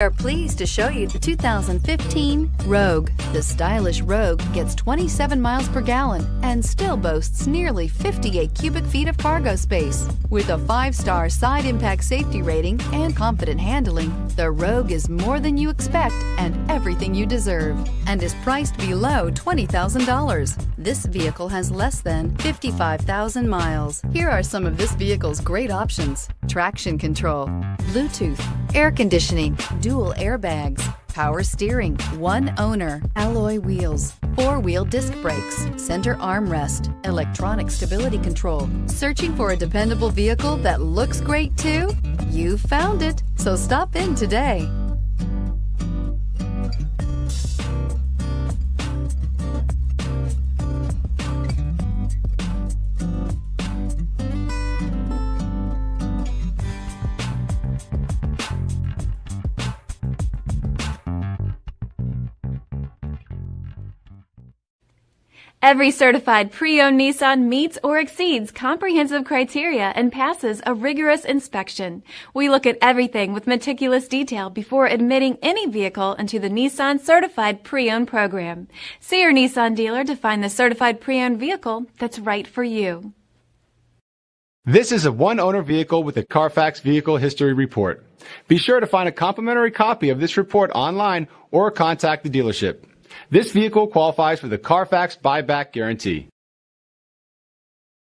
We are pleased to show you the 2015 Rogue. The stylish Rogue gets 27 miles per gallon and still boasts nearly 58 cubic feet of cargo space. With a 5-star side impact safety rating and confident handling, the Rogue is more than you expect and everything you deserve, and is priced below $20,000. This vehicle has less than 55,000 miles. Here are some of this vehicle's great options: traction control, Bluetooth, air conditioning, dual airbags, power steering, one owner, alloy wheels, 4-wheel disc brakes, center armrest, electronic stability control. Searching for a dependable vehicle that looks great too? You found it, so stop in today. Every certified pre-owned Nissan meets or exceeds comprehensive criteria and passes a rigorous inspection. We look at everything with meticulous detail before admitting any vehicle into the Nissan Certified Pre-Owned program. See your Nissan dealer to find the certified pre-owned vehicle that's right for you. This is a one-owner vehicle with a Carfax Vehicle History Report. Be sure to find a complimentary copy of this report online or contact the dealership. This vehicle qualifies for the Carfax Buyback Guarantee.